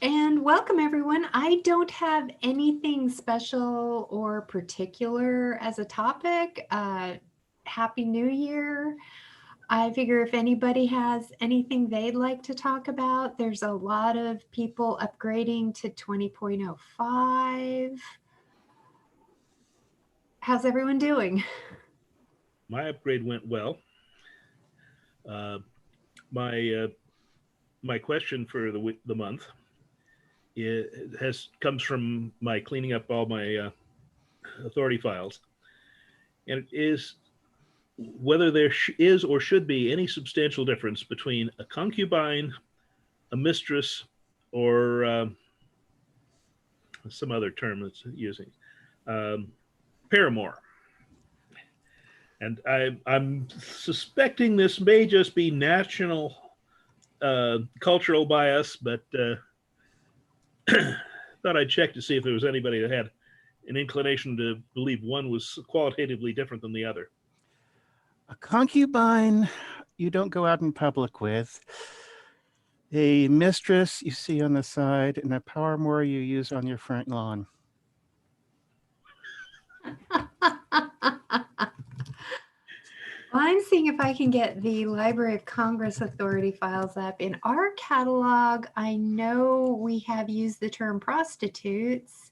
And welcome everyone. I don't have anything special or particular as a topic. Happy New Year. I figure if anybody has anything they'd like to talk about, there's a lot of people upgrading to 20.05. How's everyone doing? My upgrade went well. Uh, my my question for the month comes from my cleaning up all my authority files, and it is whether there is or should be any substantial difference between a concubine, a mistress, or some other term that's using um, paramour. And I'm suspecting this may just be national cultural bias, but thought I'd check to see if there was anybody that had an inclination to believe one was qualitatively different than the other. A concubine you don't go out in public with. A mistress you see on the side, and a paramour you use on your front lawn. I'm seeing if I can get the Library of Congress authority files up. In our catalog, I know we have used the term prostitutes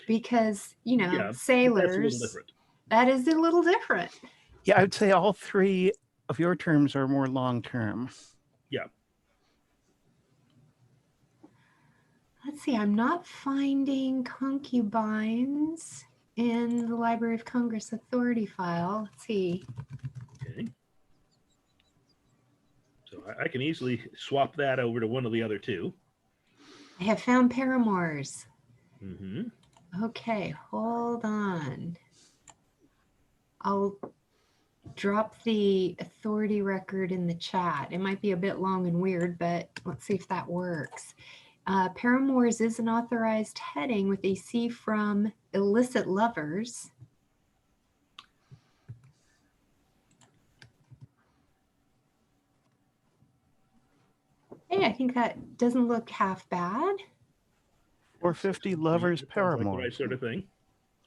because, you know, Yeah, sailors. that's a little different. That is a little different. Yeah, I would say all three of your terms are more long-term. Yeah. Let's see, I'm not finding concubines in the Library of Congress authority file. Let's see. Okay. So I can easily swap that over to one of the other two. I have found paramours. Mm-hmm. Okay, hold on. I'll drop the authority record in the chat. It might be a bit long and weird, but let's see if that works. Paramours is an authorized heading with a C from illicit lovers. Hey, I think that doesn't look half bad. 450 lovers paramour. Like the right sort of thing.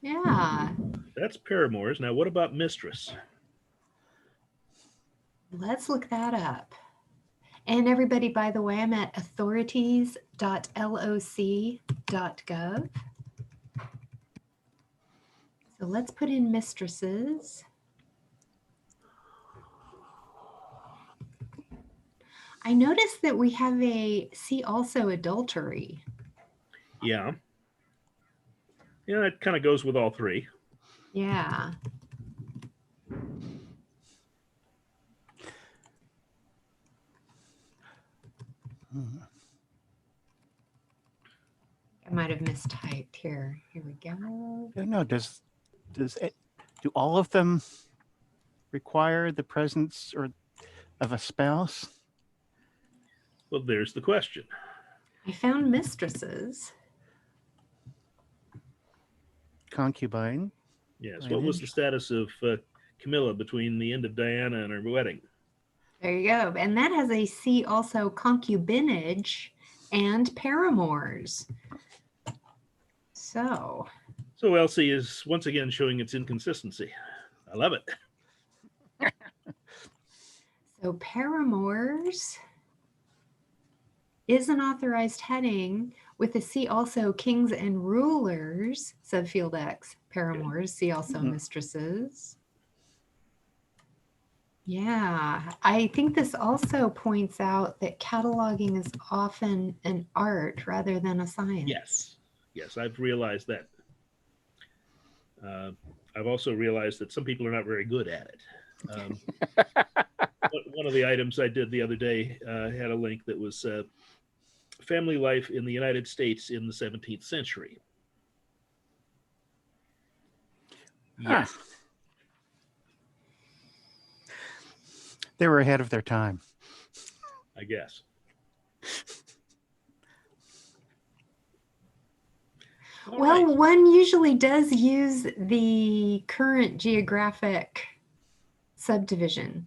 Yeah. That's paramours. Now, what about mistress? Let's look that up. And everybody, by the way, I'm at authorities.loc.gov. So let's put in mistresses. I noticed that we have a see also adultery. Yeah. Yeah, that kind of goes with all three. Yeah. I might have mistyped here. Here we go. No, do all of them require the presence of a spouse? Well, there's the question. I found mistresses. Concubine. Yes. What was the status of Camilla between the end of Diana and her wedding? There you go. And that has a C also concubinage and paramours. So LC is once again showing its inconsistency. I love it. So paramours is an authorized heading with a C also kings and rulers, subfield X, paramours, C also mistresses. Yeah, I think this also points out that cataloging is often an art rather than a science. Yes, I've realized that. I've also realized that some people are not very good at it. One of the items I did the other day had a link that was family life in the United States in the 17th century. Yes. They were ahead of their time, I guess. Well, right. One usually does use the current geographic subdivision.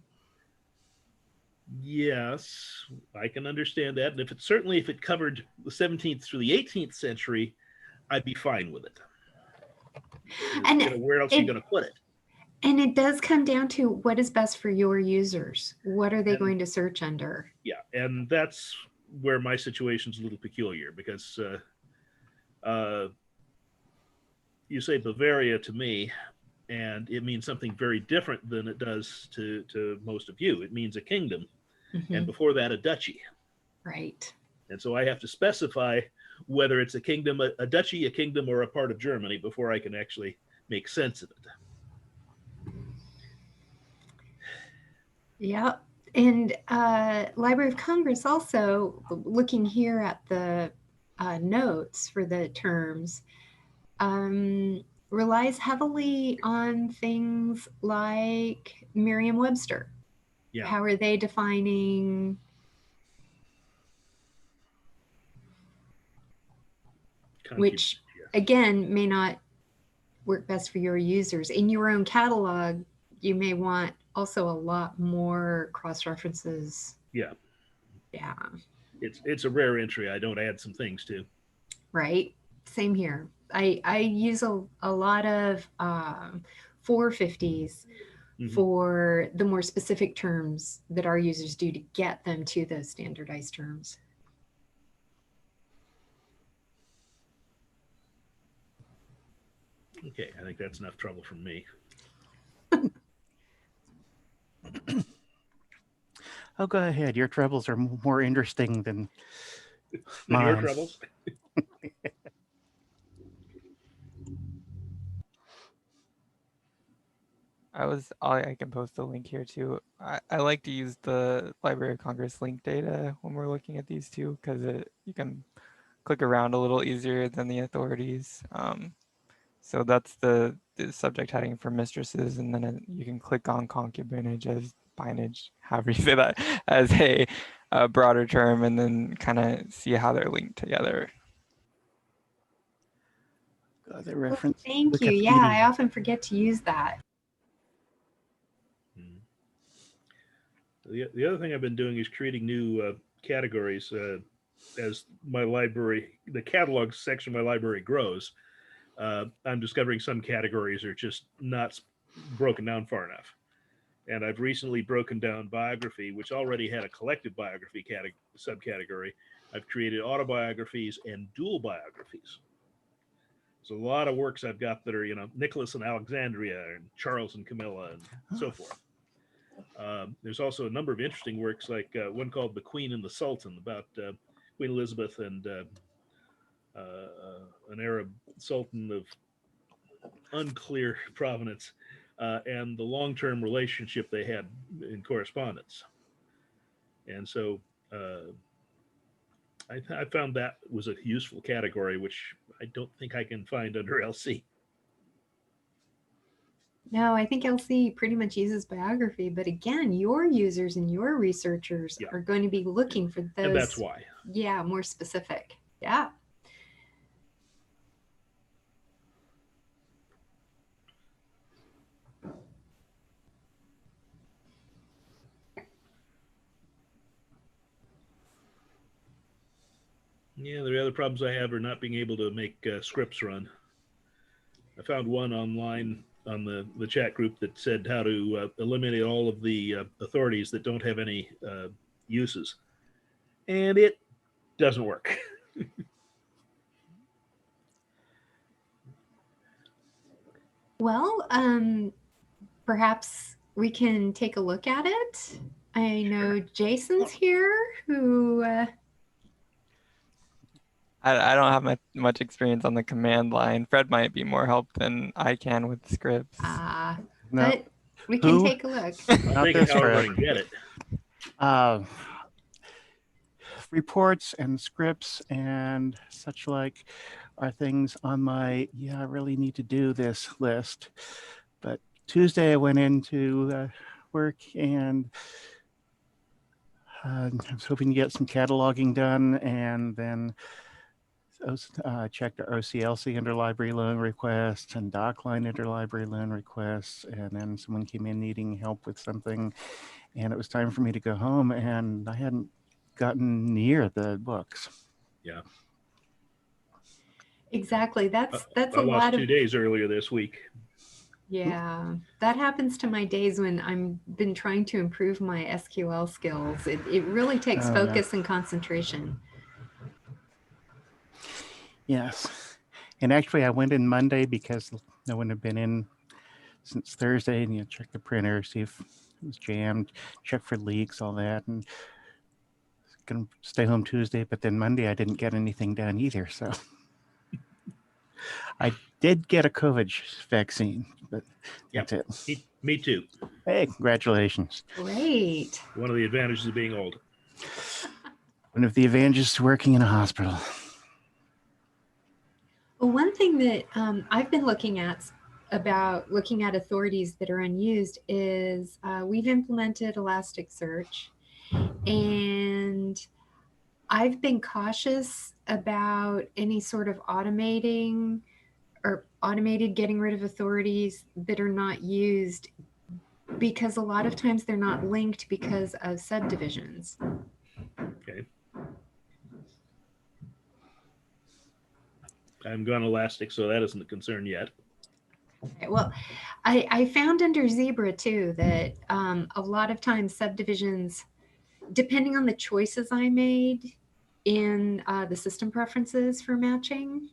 Yes, I can understand that. And if it covered the 17th through the 18th century, I'd be fine with it. And where else are you going to put it? And it does come down to what is best for your users. What are they going to search under? Yeah, and that's where my situation's a little peculiar, because you say Bavaria to me, and it means something very different than it does to most of you. It means a kingdom, and before that, a duchy. Right. And so I have to specify whether it's a kingdom, a duchy, a kingdom, or a part of Germany before I can actually make sense of it. Yeah. And Library of Congress also, looking here at the notes for the terms, relies heavily on things like Merriam-Webster. Yeah. How are they defining? Which, again, may not work best for your users. In your own catalog, you may want also a lot more cross-references. Yeah. Yeah. It's a rare entry. I don't add some things to. Right. Same here. I use a lot of 450s for the more specific terms that our users do to get them to those standardized terms. Okay, I think that's enough trouble from me. Oh, go ahead. Your troubles are more interesting than mine. Your troubles? I can post a link here too. I like to use the Library of Congress link data when we're looking at these two, because you can click around a little easier than the authorities. So that's the subject heading for mistresses, and then you can click on concubinage as binage, however you say that, as a broader term, and then kind of see how they're linked together. The reference. Thank you. Yeah, I often forget to use that. The other thing I've been doing is creating new categories as my library, the catalog section of my library grows. I'm discovering some categories are just not broken down far enough. And I've recently broken down biography, which already had a collective biography subcategory. I've created autobiographies and dual biographies. There's a lot of works I've got that are, Nicholas and Alexandria and Charles and Camilla and so forth. There's also a number of interesting works, like one called The Queen and the Sultan, about Queen Elizabeth and an Arab sultan of unclear provenance, and the long-term relationship they had in correspondence. And so I found that was a useful category, which I don't think I can find under LC. No, I think LC pretty much uses biography, but again, your users and your researchers are going to be looking for those. And that's why. Yeah, more specific. Yeah. Yeah, the other problems I have are not being able to make scripts run. I found one online on the chat group that said how to eliminate all of the authorities that don't have any uses. And it doesn't work. Well, perhaps we can take a look at it. I know Jason's here who... I don't have much experience on the command line. Fred might be more help than I can with scripts. But we can take a look. I'll take it however I can get it. Reports and scripts and such like are things on my, I really need to do this list. But Tuesday I went into work and I was hoping to get some cataloging done, and then checked our OCLC interlibrary loan requests and DocLine interlibrary loan requests, and then someone came in needing help with something, and it was time for me to go home, and I hadn't gotten near the books. Yeah. Exactly. That's I a lost lot of 2 days earlier this week. Yeah, that happens to my days when I'm been trying to improve my SQL skills. It really takes Oh, yeah. focus and concentration. Yes. And actually, I went in Monday because no one had been in since Thursday, and you check the printer, see if it was jammed, check for leaks, all that, and gonna stay home Tuesday. But then Monday, I didn't get anything done either. So I did get a COVID vaccine, but Yep. that's it. Me too. Hey, congratulations. Great. One of the advantages of being old. One of the advantages to working in a hospital. Well, one thing that I've been looking at authorities that are unused is we've implemented Elasticsearch, and I've been cautious about any sort of automated getting rid of authorities that are not used, because a lot of times they're not linked because of subdivisions. Okay. I haven't gone Elastic, so that isn't a concern yet. Okay, well, I found under Zebra too that a lot of times subdivisions, depending on the choices I made in the system preferences for matching,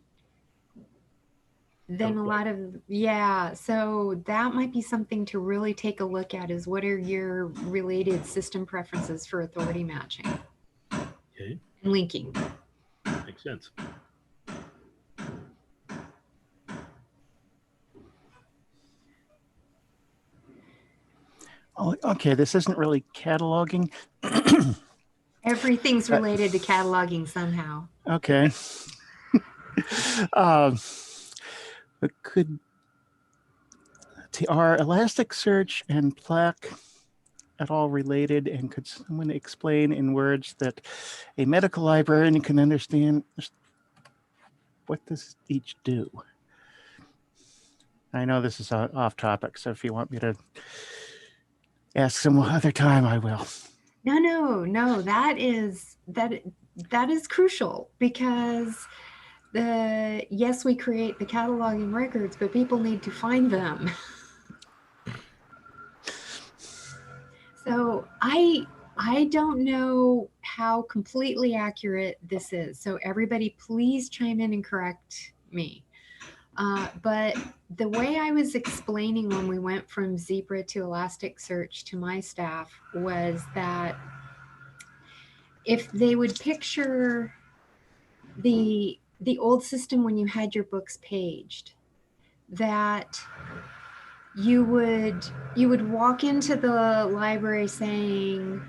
then a lot of, so that might be something to really take a look at, is what are your related system preferences for authority matching Okay. and linking. Makes sense. Oh, okay, this isn't really cataloging. Everything's related to cataloging somehow. Okay. Are Elasticsearch and Plaque at all related? And could someone explain in words that a medical librarian can understand? What does each do? I know this is off topic, so if you want me to ask some other time, I will. No, that is crucial, because yes, we create the cataloging records, but people need to find them. So I don't know how completely accurate this is. So everybody, please chime in and correct me. But the way I was explaining when we went from Zebra to Elasticsearch to my staff was that if they would picture the old system when you had your books paged, that you would walk into the library saying,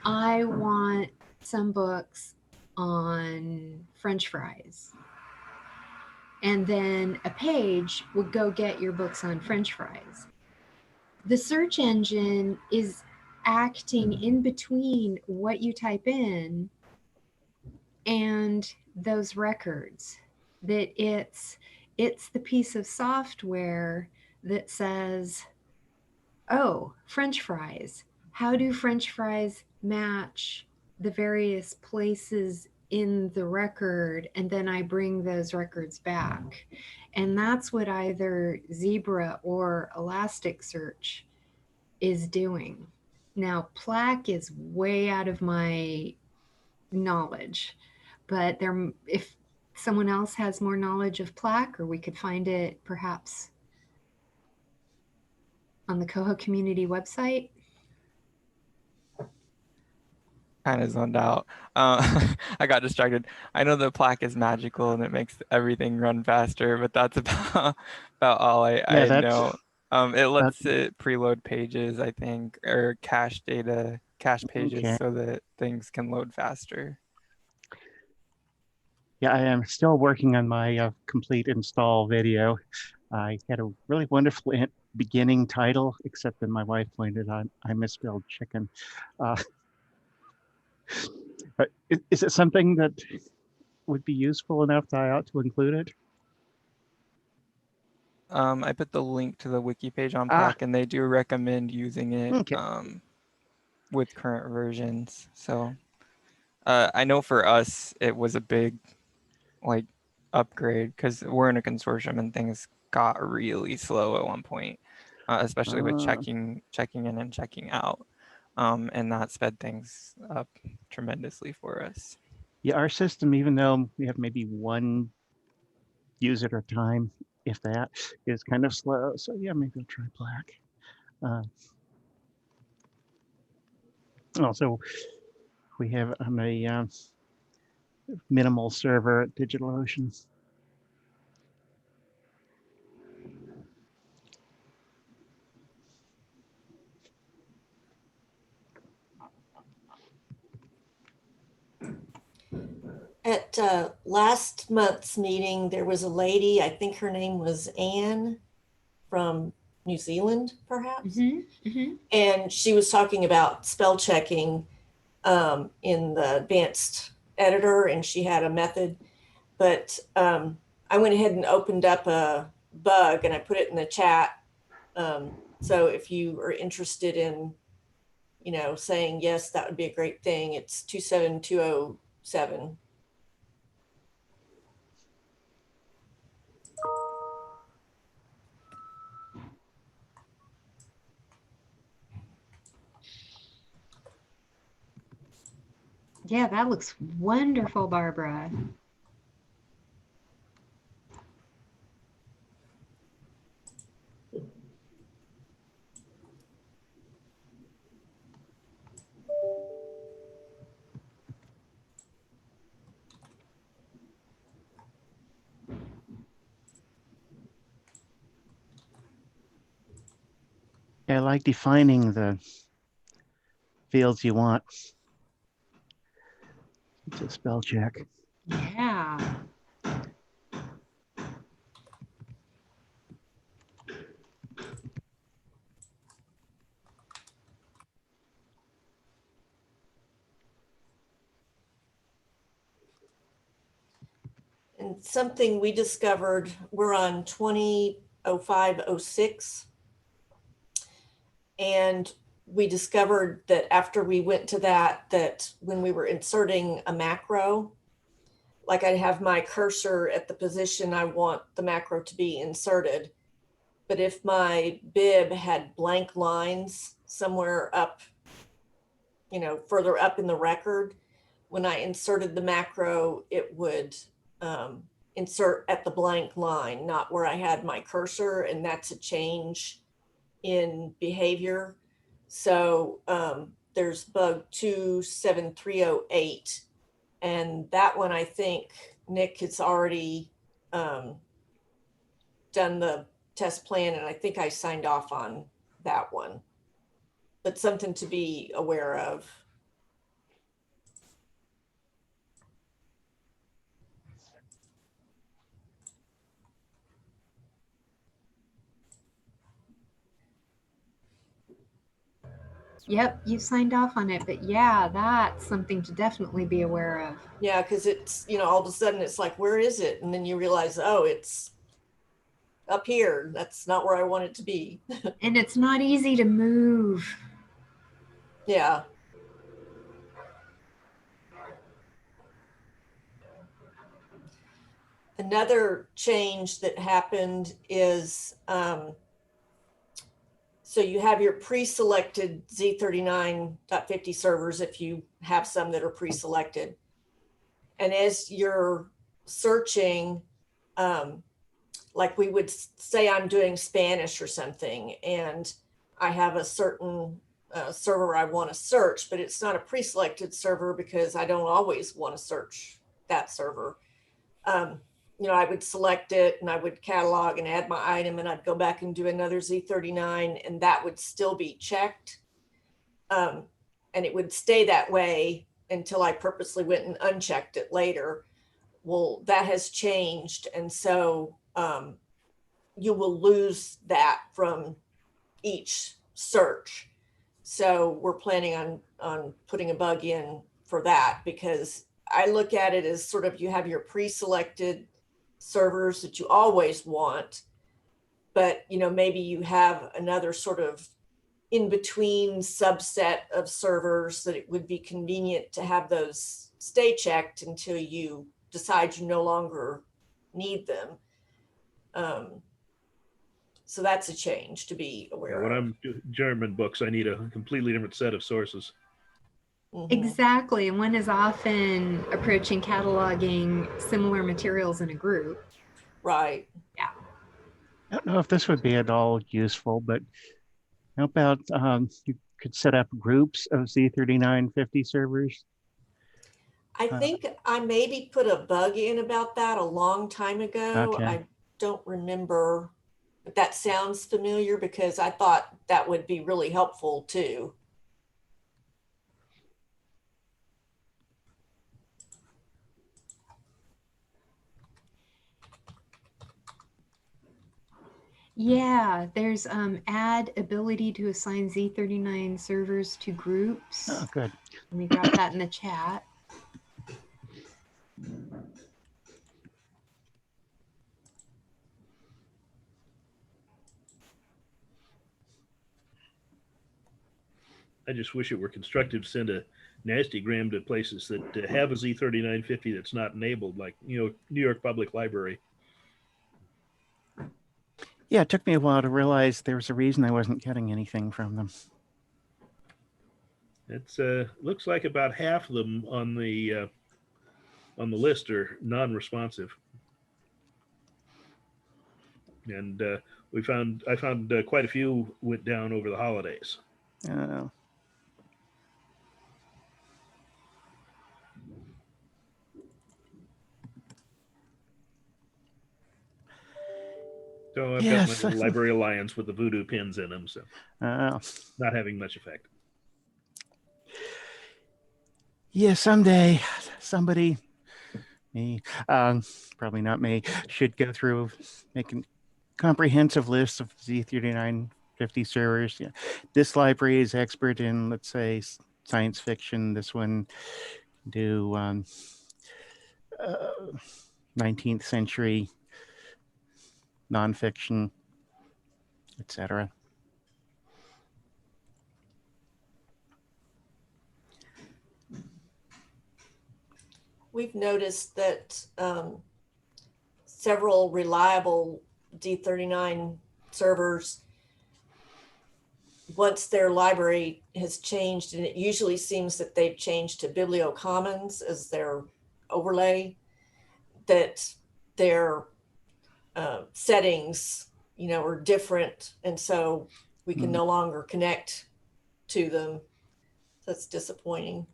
I want some books on French fries. And then a page would go get your books on French fries. The search engine is acting in between what you type in and those records. That it's the piece of software that says, oh, French fries. How do French fries match the various places in the record? And then I bring those records back. And that's what either Zebra or Elasticsearch is doing. Now, Plaque is way out of my knowledge, but if someone else has more knowledge of Plaque, or we could find it perhaps on the Koha community website. Kind of zoned out. I got distracted. I know the Plaque is magical and it makes everything run faster, but that's about all I know. It lets it preload pages, I think, or cache pages, so that things can load faster. Yeah, I am still working on my complete install video. I had a really wonderful beginning title, except that my wife pointed out I misspelled chicken. But is it something that would be useful enough that I ought to include it? I put the link to the wiki page on Plaque, and they do recommend using it. Okay. with current versions. So I know for us, it was a big like upgrade because we're in a consortium and things got really slow at one point, especially with checking in and checking out. And that sped things up tremendously for us. Yeah, our system, even though we have maybe one user at a time, if that, is kind of slow. So yeah, maybe I'll try black. Also, we have a minimal server at DigitalOcean. At last month's meeting, there was a lady, I think her name was Anne from New Zealand, perhaps. And she was talking about spell checking in the advanced editor, and she had a method. But I went ahead and opened up a bug and I put it in the chat. So if you are interested in, saying yes, that would be a great thing. It's 27207. Yeah, that looks wonderful, Barbara. I like defining the fields you want. It's a spell check. Yeah. And something we discovered, we're on 2005-06. And we discovered that after we went to that when we were inserting a macro, like I'd have my cursor at the position I want the macro to be inserted. But if my bib had blank lines somewhere up, further up in the record, when I inserted the macro, it would insert at the blank line, not where I had my cursor. And that's a change in behavior. So there's bug 27308. And that one, I think Nick has already done the test plan, and I think I signed off on that one. But something to be aware of. Yep, you signed off on it, but yeah, that's something to definitely be aware of. Yeah, because it's, all of a sudden it's like, where is it? And then you realize, oh, it's up here. That's not where I want it to be. And it's not easy to move. Yeah. Another change that happened is, so you have your pre-selected Z39.50 servers if you have some that are pre-selected. And as you're searching, like we would say I'm doing Spanish or something, and I have a certain server I want to search, but it's not a pre-selected server because I don't always want to search that server. I would select it and I would catalog and add my item, and I'd go back and do another Z39, and that would still be checked. And it would stay that way until I purposely went and unchecked it later. Well, that has changed. And so you will lose that from each search. So we're planning on putting a bug in for that, because I look at it as sort of, you have your pre-selected servers that you always want, but maybe you have another sort of in between subset of servers that it would be convenient to have those stay checked until you decide you no longer need them. So that's a change to be aware When of. I'm doing German books, I need a completely different set of sources. Mhm. Exactly. And one is often approaching cataloging similar materials in a group. Right. Yeah. I don't know if this would be at all useful, but how about you could set up groups of Z3950 servers? I think I maybe put a bug in about that a long time ago. Okay. I don't remember, but that sounds familiar because I thought that would be really helpful too. Yeah, there's add ability to assign Z39 servers to groups. Oh, good. Let me drop that in the chat. I just wish it were constructive to send a nasty gram to places that have a Z3950 that's not enabled, like, New York Public Library. Yeah, it took me a while to realize there was a reason I wasn't getting anything from them. It's looks like about half of them on the list are non-responsive, and I found quite a few went down over the holidays. So I've got my Yes. little Library Alliance with the voodoo pins in them, so Oh. not having much effect. Yeah, someday somebody, me, probably not me, should go through making comprehensive list of Z3950 servers. Yeah. This library is expert in, let's say, science fiction. This one do 19th century nonfiction, etc. We've noticed that several reliable D39 servers, once their library has changed, and it usually seems that they've changed to BiblioCommons as their overlay, that their settings, are different. And so we can no longer connect to them. That's disappointing.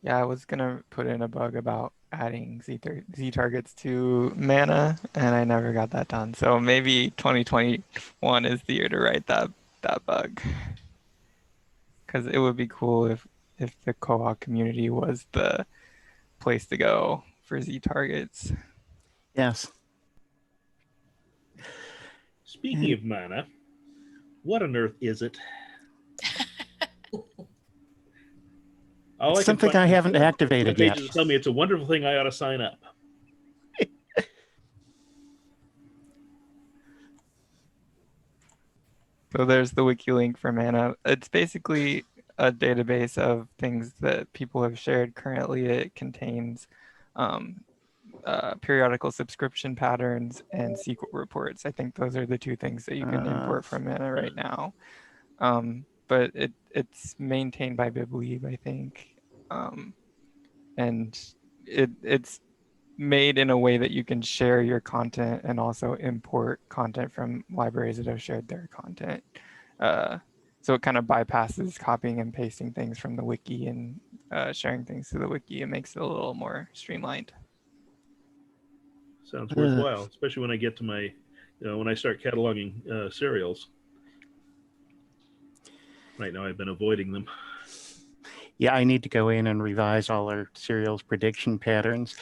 Yeah, I was gonna put in a bug about adding Z targets to mana, and I never got that done. So maybe 2021 is the year to write that bug, because it would be cool if the Koha community was the place to go for Z targets. Yes. Speaking of mana, what on earth is it? Something I haven't activated yet. Pages tell me it's a wonderful thing I ought to sign up. So there's the wiki link for mana. It's basically a database of things that people have shared currently. It contains periodical subscription patterns and SQL reports. I think those are the two things that you can import from mana right now. But it's maintained by BibLeave, I think. And it's made in a way that you can share your content and also import content from libraries that have shared their content. So it kind of bypasses copying and pasting things from the wiki and sharing things to the wiki. It makes it a little more streamlined. Sounds worthwhile, especially when I get to my, when I start cataloging serials. Right now, I've been avoiding them. Yeah, I need to go in and revise all our serials prediction patterns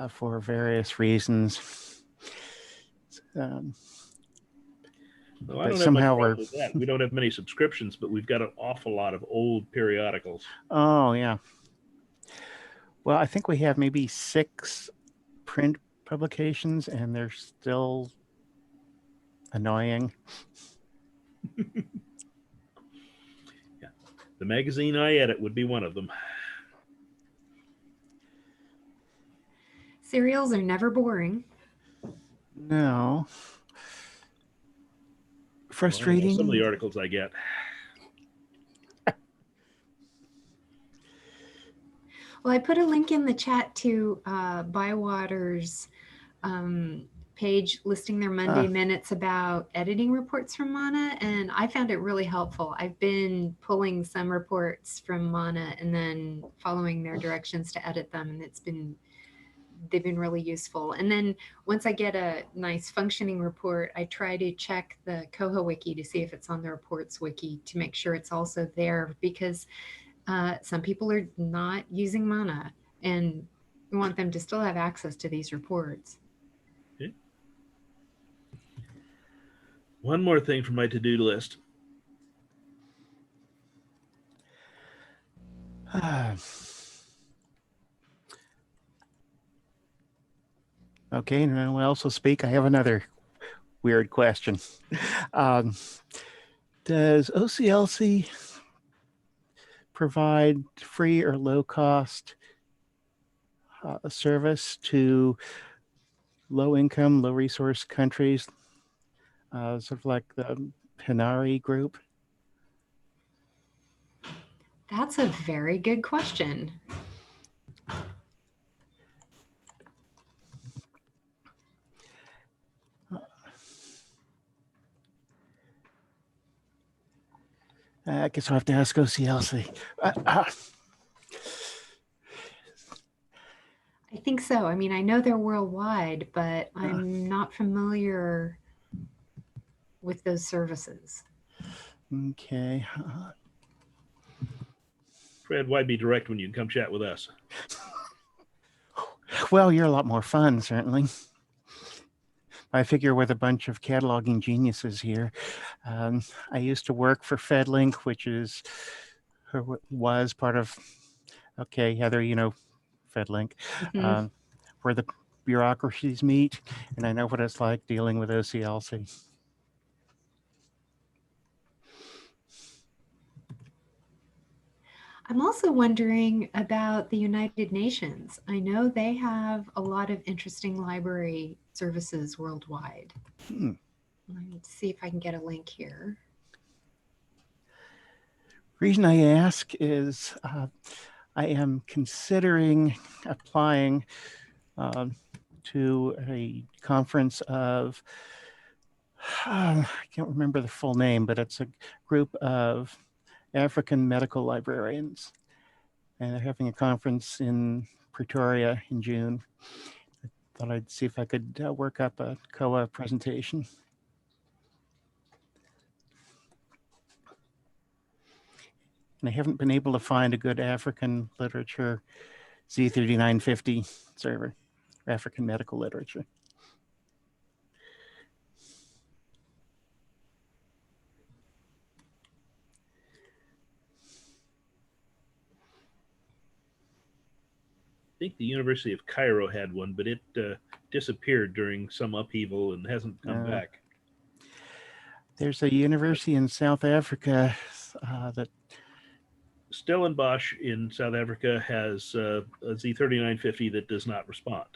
for various reasons. Well, I But don't somehow have much problem with that. We don't have many subscriptions, but we've got an awful lot of old periodicals. Oh, yeah. Well, I think we have maybe 6 print publications, and they're still annoying. The magazine I edit would be one of them. Serials are never boring. No. Well, I don't know, Frustrating. some of the articles I get. Well, I put a link in the chat to Bywater's page listing their Monday minutes about editing reports from Mana, and I found it really helpful. I've been pulling some reports from Mana and then following their directions to edit them, and they've been really useful. And then once I get a nice functioning report, I try to check the Koha wiki to see if it's on the reports wiki to make sure it's also there, because some people are not using Mana and we want them to still have access to these reports. Okay. One more thing from my to-do list. Okay, and anyone else will speak. I have another weird question. Does OCLC provide free or low-cost service to low-income, low-resource countries, sort of like the Hinari group? That's a very good question. I guess I'll have to ask OCLC. I think so. I mean, I know they're worldwide, but I'm not familiar with those services. Okay. Fred, why be direct when you can come chat with us? Well, you're a lot more fun, certainly. I figure with a bunch of cataloging geniuses here. I used to work for FedLink, which was part of, okay, Heather, you know FedLink, where the bureaucracies meet, and I know what it's like dealing with OCLC. I'm also wondering about the United Nations. I know they have a lot of interesting library services worldwide. Let me see if I can get a link here. Reason I ask is I am considering applying to a conference of, I can't remember the full name, but it's a group of African medical librarians, and they're having a conference in Pretoria in June. I thought I'd see if I could work up a COA presentation. And I haven't been able to find a good African literature Z3950 server, African medical literature. I think the University of Cairo had one, but it disappeared during some upheaval and hasn't come back. There's a university in South Africa that Stellenbosch in South Africa has a Z3950 that does not respond.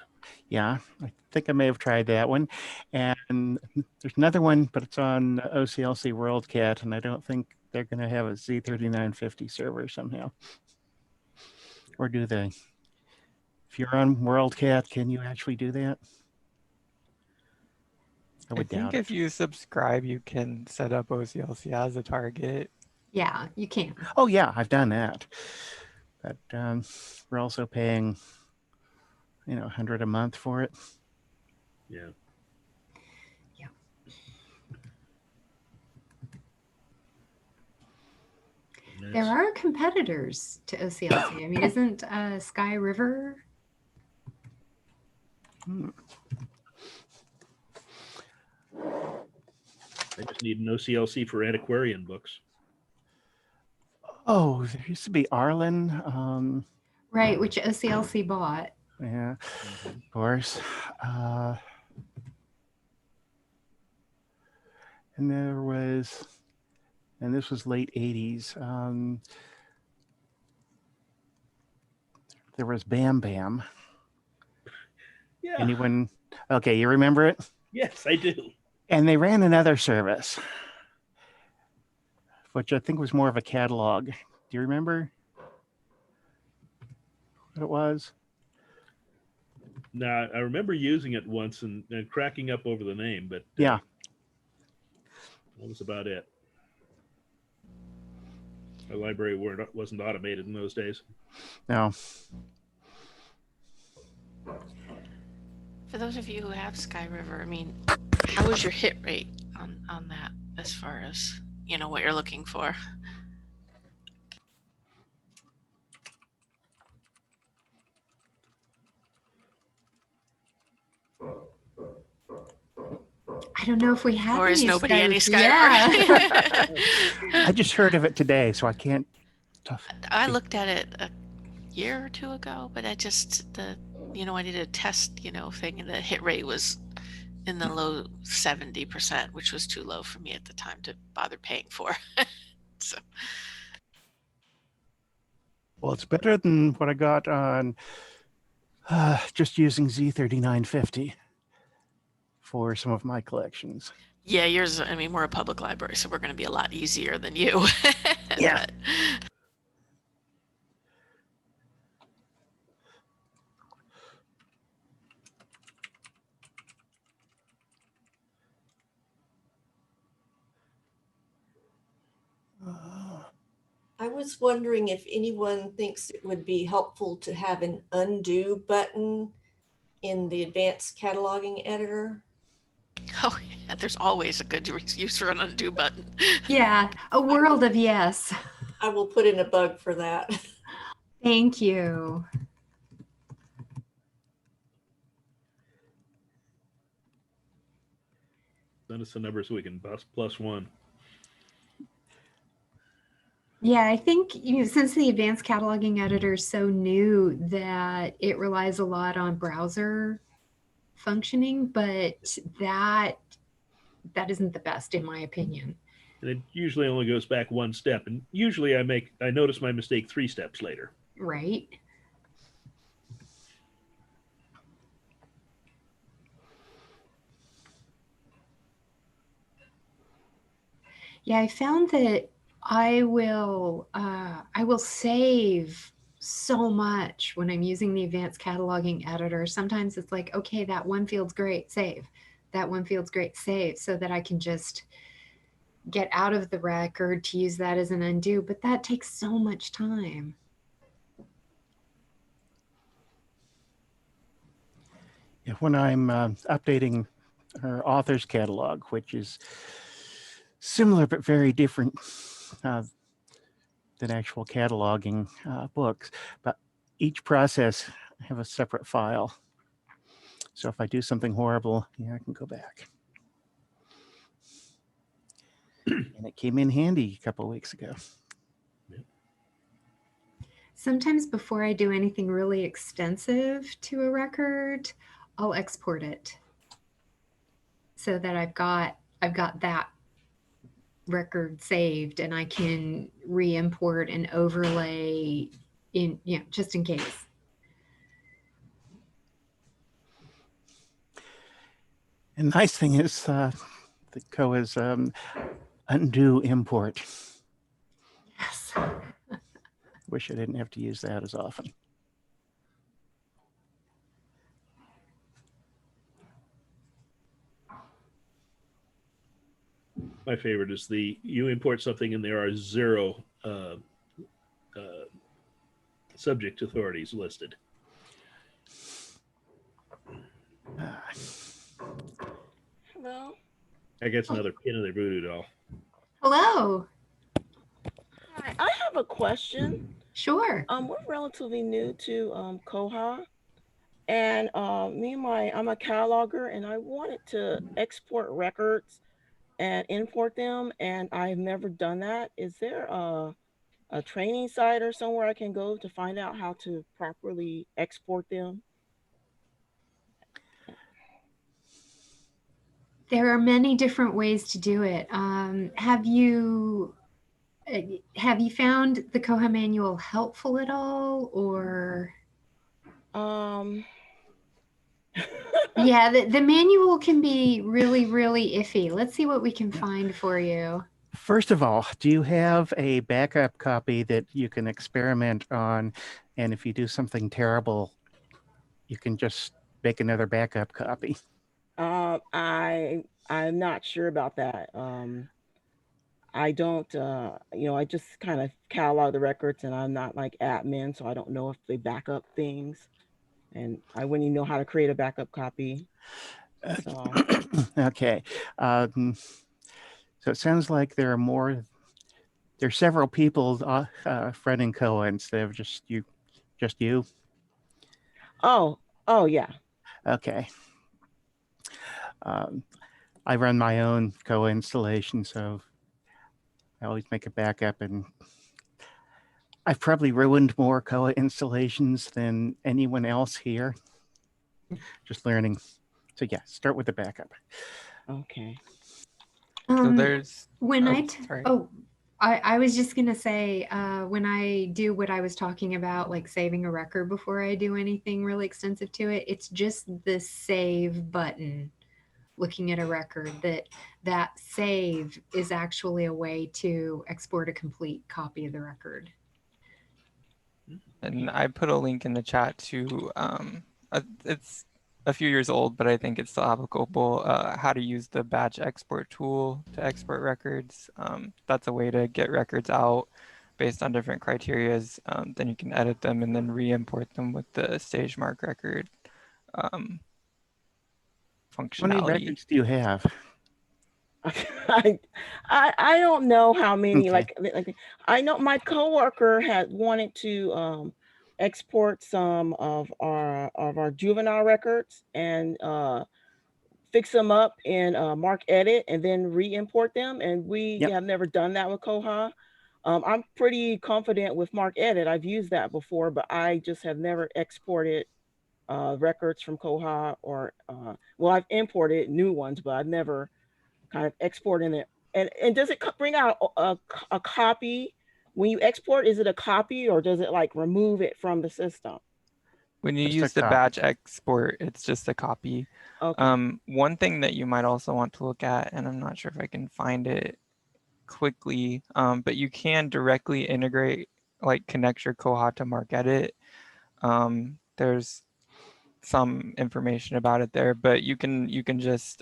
Yeah, I think I may have tried that one. And there's another one, but it's on OCLC WorldCat, and I don't think they're going to have a Z3950 server somehow. Or do they? If you're on WorldCat, can you actually do that? I would doubt think if it. you subscribe, you can set up OCLC as a target. Yeah, you can. Oh, yeah, I've done that. But we're also paying, $100 a month for it. Yeah. Yeah. There are competitors to OCLC. I mean, isn't Sky River? I just need an OCLC for antiquarian books. Oh, there used to be Arlen. Right, which OCLC bought. Yeah, Mhm. of course. And there was, and this was late 80s. There was Bam Bam. Yeah. Anyone? Okay, you remember it? Yes, I do. And they ran another service, which I think was more of a catalog. Do you remember what it was? Now, I remember using it once and cracking up over the name, but Yeah. that was about it. Our library wasn't automated in those days. No. For those of you who have Sky River, I mean, how is your hit rate on that as far as, you know, what you're looking for? I don't know if we have Or is any nobody any Sky Yeah. River? I just heard of it today, so I can't. I looked at it a year or two ago, but I needed a test, thing, and the hit rate was in the low 70%, which was too low for me at the time to bother paying for. So Well, it's better than what I got on just using Z3950 for some of my collections. yeah, yours, I mean, we're a public library, so we're going to be a lot easier than you. Yeah. I was wondering if anyone thinks it would be helpful to have an undo button in the advanced cataloging editor. Oh, yeah, there's always a good use for an undo button. Yeah, a world of yes. I will put in a bug for that. Thank you. Send us the number so we can plus one. Yeah, I think since the advanced cataloging editor is so new that it relies a lot on browser functioning, but that isn't the best in my opinion. And it usually only goes back one step. And usually I notice my mistake 3 steps later. Right. Yeah, I found that I will save so much when I'm using the advanced cataloging editor. Sometimes it's like, okay, that one field's great, save. That one field's great, save, so that I can just get out of the record to use that as an undo. But that takes so much time. Yeah, when I'm updating our author's catalog, which is similar but very different than actual cataloging books, but each process have a separate file. So if I do something horrible, I can go back. And it came in handy a couple of weeks ago. Sometimes before I do anything really extensive to a record, I'll export it so that I've got that record saved and I can re-import and overlay in, just in case. And the nice thing is the koha's undo import. Yes. Wish I didn't have to use that as often. My favorite is you import something and there are 0 subject authorities listed. Hello. I guess another pin in their voodoo doll. Hello. Hi, I have a question. Sure. We're relatively new to Koha, and I'm a cataloger, and I wanted to export records and import them, and I've never done that. Is there a training site or somewhere I can go to find out how to properly export them? There are many different ways to do it. Have you found the Koha manual helpful at all, or? Um, Yeah, the manual can be really, really iffy. Let's see what we can find for you. First of all, do you have a backup copy that you can experiment on? And if you do something terrible, you can just make another backup copy. I'm not sure about that. I don't, I just kind of catalog the records, and I'm not like admin, so I don't know if they back up things, and I wouldn't even know how to create a backup copy. So, Okay. So it sounds like there's several people fronting Koha instead of just you. Just you. oh yeah. Okay. I run my own Koha installation, so I always make a backup, and I've probably ruined more Koha installations than anyone else here. Just learning. So yeah, start with the backup. Okay. So there's when oh, sorry. I was just gonna say, when I do what I was talking about, like saving a record before I do anything really extensive to it, it's just the save button. Looking at a record, that save is actually a way to export a complete copy of the record. And I put a link in the chat to it's a few years old, but I think it's still applicable. How to use the batch export tool to export records. That's a way to get records out based on different criterias. Then you can edit them and then re-import them with the stage mark record functionality. How many records do you have? I don't know how many. Okay. Like I know my coworker had wanted to export some of our juvenile records and fix them up in Mark Edit and then re-import them. And we Yep. have never done that with Koha. I'm pretty confident with Mark Edit. I've used that before, but I just have never exported records from Koha or well, I've imported new ones, but I've never kind of exporting it. And does it bring out a copy when you export? Is it a copy or does it like remove it from the system? When you Just a use the copy. batch export, it's just a copy. Okay. One thing that you might also want to look at, and I'm not sure if I can find it quickly, but you can directly integrate, like connect your Koha to MarkEdit. There's some information about it there, but you can just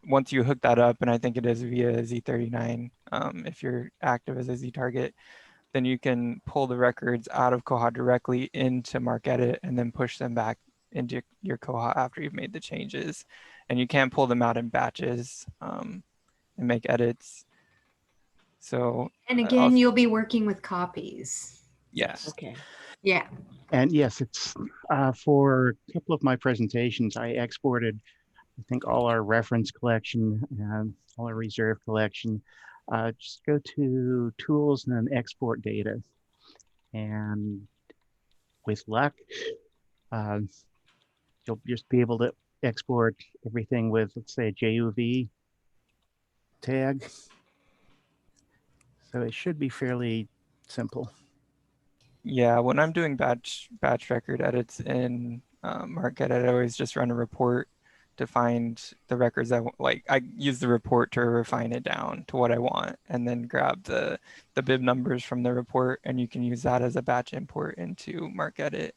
once you hook that up, and I think it is via Z39, if you're active as a Z target, then you can pull the records out of Koha directly into MarkEdit and then push them back into your Koha after you've made the changes. And you can pull them out in batches and make edits. So, And again, you'll be working with copies. yes. Okay. Yeah. And yes, it's for a couple of my presentations, I exported, I think, all our reference collection and all our reserve collection. Just go to tools and then export data. And with luck, you'll just be able to export everything with, let's say, a JUV tag. So it should be fairly simple. Yeah, when I'm doing batch record edits in MarkEdit, I always just run a report to find the records I use the report to refine it down to what I want, and then grab the bib numbers from the report, and you can use that as a batch import into MarkEdit.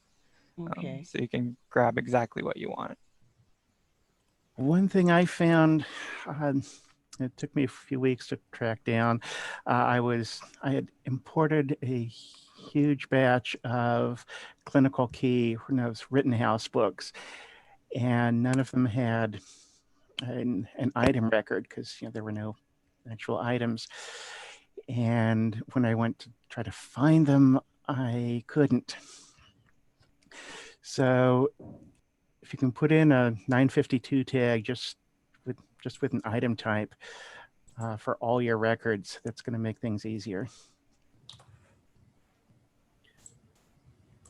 Okay. So you can grab exactly what you want. One thing I found, it took me a few weeks to track down. I had imported a huge batch of clinical key, those Rittenhouse books, and none of them had an item record because there were no actual items. And when I went to try to find them, I couldn't. So if you can put in a 952 tag just with an item type for all your records, that's going to make things easier.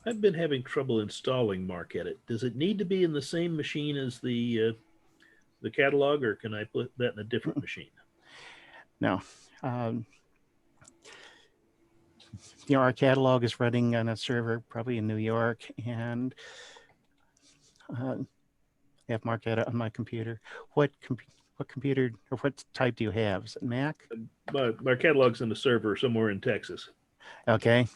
I've been having trouble installing MarkEdit. Does it need to be in the same machine as the the catalog, or can I put that in a different machine? No. Our catalog is running on a server probably in New York, and I have Marquetta on my computer. What computer or what type do you have? Is it Mac? My catalog's in the server somewhere in Texas. Okay.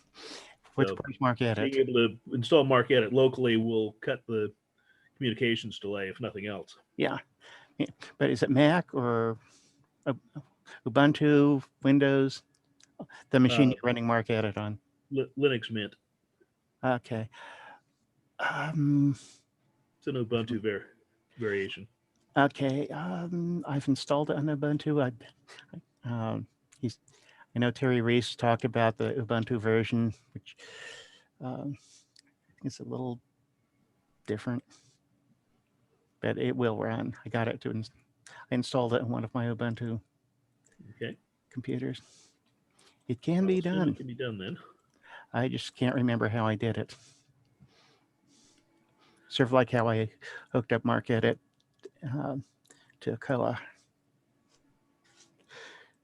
What's So Marquetta? being able to install Marquetta locally will cut the communications delay, if nothing else. Yeah. But is it Mac or Ubuntu, Windows? The machine you're running Marquetta on? Linux Mint. Okay. It's an Ubuntu variation. Okay. I've installed it on Ubuntu. I know Terry Reese talked about the Ubuntu version, which is a little different, but it will run. I got it to. I installed it on one of my Ubuntu computers. It can be done. It can be done then. I just can't remember how I did it. Sort of like how I hooked up Marquetta to Koha.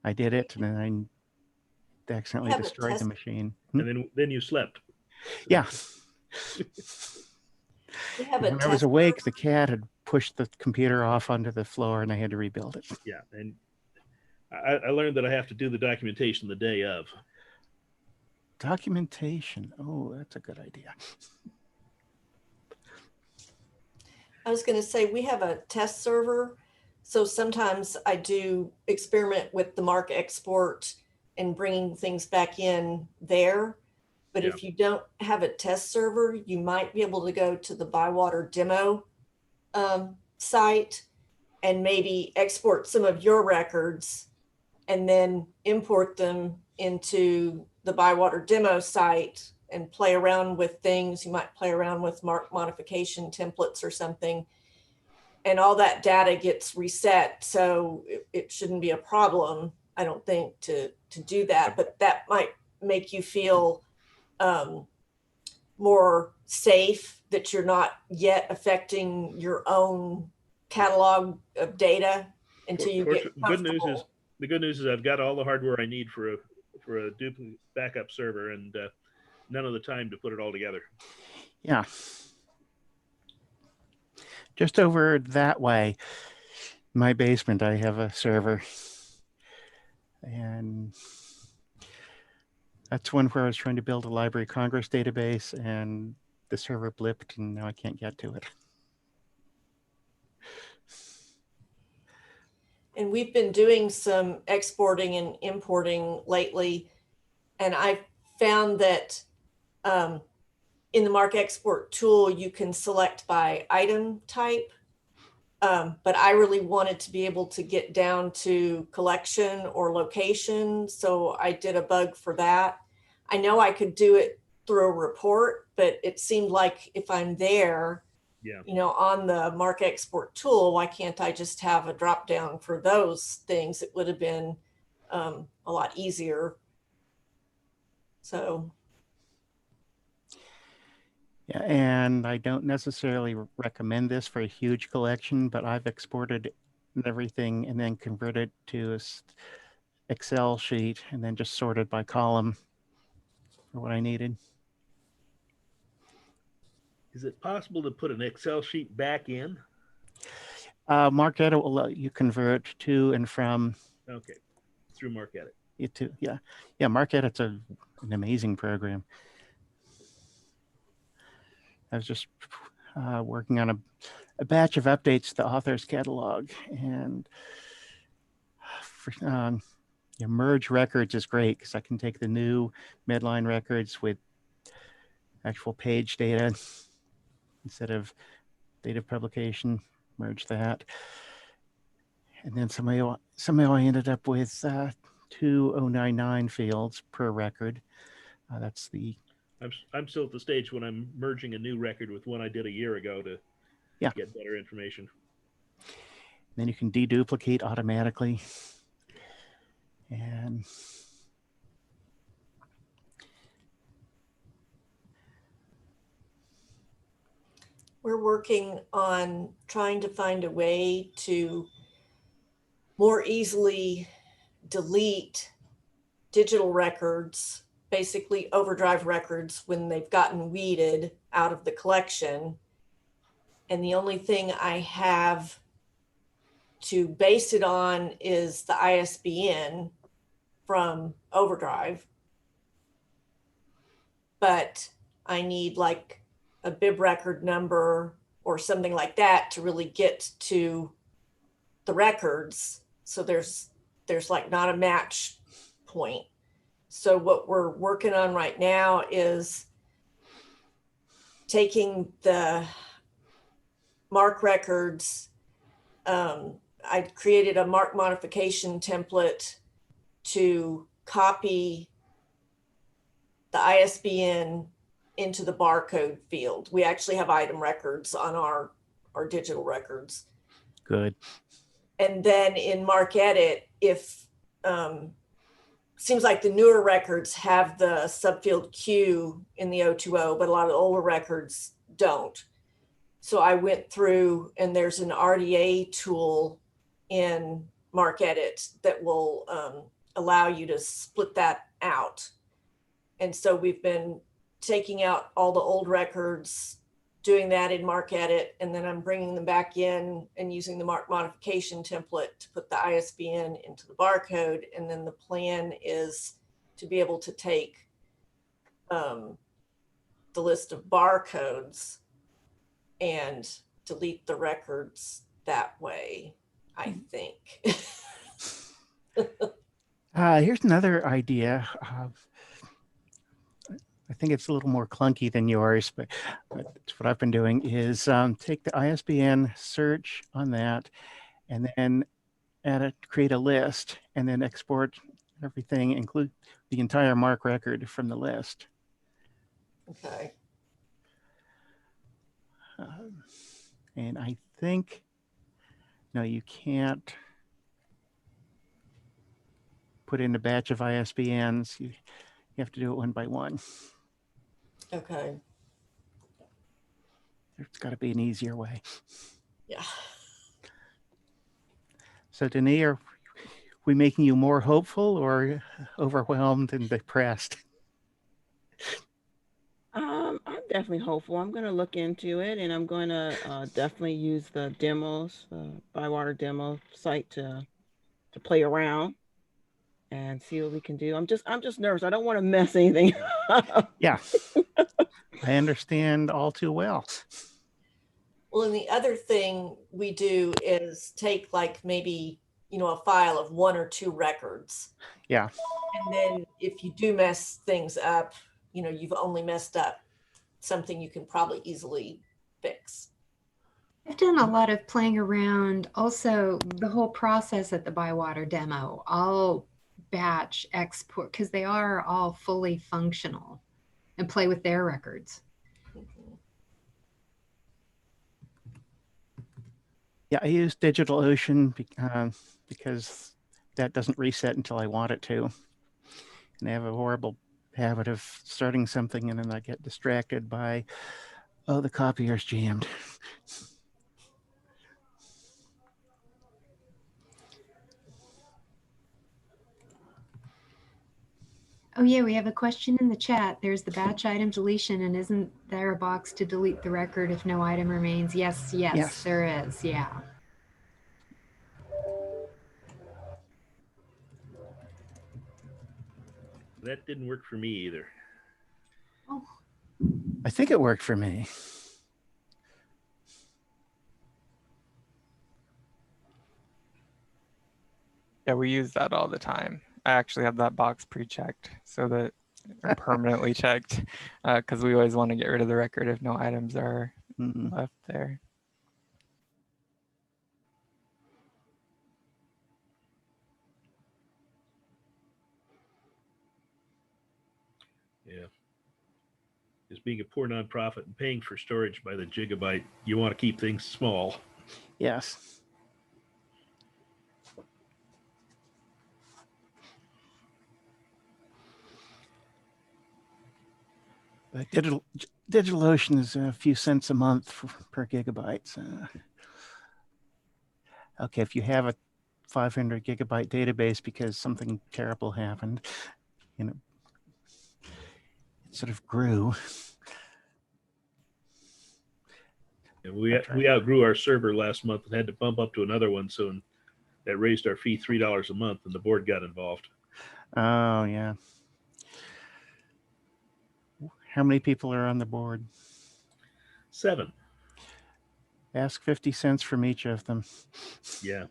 I did it, and then I accidentally destroyed the machine. And then you slept. Yeah. When I was awake, the cat had pushed the computer off onto the floor, and I had to rebuild it. Yeah, and I learned that I have to do the documentation the day of. Documentation. Oh, that's a good idea. I was going to say, we have a test server. So sometimes I do experiment with the Mark export and bringing things back in there. But if you don't have a test server, you might be able to go to the Bywater demo site and maybe export some of your records and then import them into the Bywater demo site and play around with things. You might play around with Mark modification templates or something, and all that data gets reset. So it shouldn't be a problem, I don't think, to do that, but that might make you feel more safe that you're not yet affecting your own catalog of data until you get comfortable. The good news is I've got all the hardware I need for a duplicate backup server, and none of the time to put it all together. Yeah. Just over that way, my basement, I have a server, and that's one where I was trying to build a Library of Congress database, and the server blipped, and now I can't get to it. And we've been doing some exporting and importing lately, and I found that in the Mark export tool, you can select by item type, but I really wanted to be able to get down to collection or location, so I did a bug for that. I know I could do it through a report, but it seemed like if I'm there, on the Mark export tool, why can't I just have a drop down for those things? It would have been a lot easier. So. Yeah, and I don't necessarily recommend this for a huge collection, but I've exported everything and then converted to an Excel sheet and then just sorted by column for what I needed. Is it possible to put an Excel sheet back in? Marquetta will let you convert to and from. Okay, through Marquetta. Yeah, Marquetta's an amazing program. I was just working on a batch of updates to the author's catalog, and merge records is great because I can take the new Medline records with actual page data instead of date of publication, merge that. And then somehow I ended up with 2099 fields per record. That's the. I'm still at the stage when I'm merging a new record with one I did a year ago to get better information. Then you can deduplicate automatically. And we're working on trying to find a way to more easily delete digital records, basically overdrive records, when they've gotten weeded out of the collection. And the only thing I have to base it on is the ISBN from overdrive. But I need like a bib record number or something like that to really get to the records. So there's like not a match point. So what we're working on right now is taking the MARC records. I created a MARC modification template to copy the ISBN into the barcode field. We actually have item records on our digital records. Good. And then in MARC Edit, if seems like the newer records have the subfield Q in the 020, but a lot of the older records don't. So I went through, and there's an RDA tool in MARC Edit that will allow you to split that out. And so we've been taking out all the old records, doing that in MARC Edit, and then I'm bringing them back in and using the MARC modification template to put the ISBN into the barcode. And then the plan is to be able to take the list of barcodes and delete the records that way, I think. Here's another idea. I think it's a little more clunky than yours, but that's what I've been doing is take the ISBN, search on that, and then create a list, and then export everything, include the entire MARC record from the list. Okay. And I think, no, you can't put in a batch of ISBNs. You have to do it one by one. Okay. There's got to be an easier way. Yeah. So, Denis, are we making you more hopeful or overwhelmed and depressed? I'm definitely hopeful. I'm going to look into it, and I'm going to definitely use the demos, Bywater demo site to play around and see what we can do. I'm just nervous. I don't want to mess anything up. Yeah, I understand all too well. Well, and the other thing we do is take like maybe, a file of 1 or 2 records. Yeah. And then if you do mess things up, you've only messed up something you can probably easily fix. I've done a lot of playing around. Also, the whole process at the Bywater demo, I'll batch export because they are all fully functional and play with their records. Yeah, I use DigitalOcean because that doesn't reset until I want it to. And I have a horrible habit of starting something and then I get distracted by, oh, the copier's jammed. Oh yeah, we have a question in the chat. There's the batch item deletion, and isn't there a box to delete the record if no item remains? Yes, there is, yeah. That didn't work for me either. Oh. I think it worked for me. Yeah, we use that all the time. I actually have that box pre-checked so that I'm permanently checked because we always want to get rid of the record if no items are left there. Yeah. As being a poor nonprofit and paying for storage by the gigabyte, you want to keep things small. Yes. But DigitalOcean is a few cents a month per gigabyte. Okay, if you have a 500 gigabyte database because something terrible happened, you know, it sort of grew. And we outgrew our server last month and had to bump up to another one, so that raised our fee $3 a month, and the board got involved. Oh yeah. How many people are on the board? 7. Ask 50 cents from each of them. Yeah.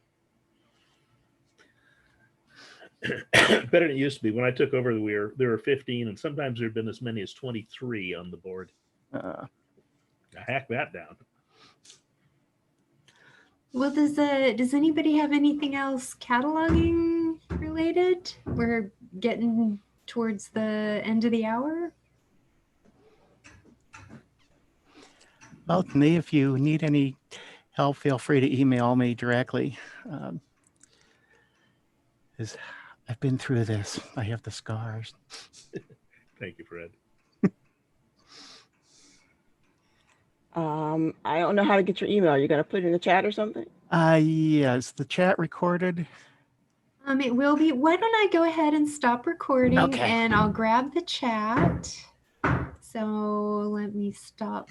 Better than it used to be. When I took over, there were 15, and sometimes there had been as many as 23 on the board. I hacked that down. Well, does anybody have anything else cataloging related? We're getting towards the end of the hour. Well, to me, if you need any help, feel free to email me directly. I've been through this. I have the scars. Thank you, Fred. I don't know how to get your email. You gotta put it in the chat or something? Yeah, is the chat recorded? It will be. Why don't I go ahead and stop recording Okay. and I'll grab the chat. So let me stop.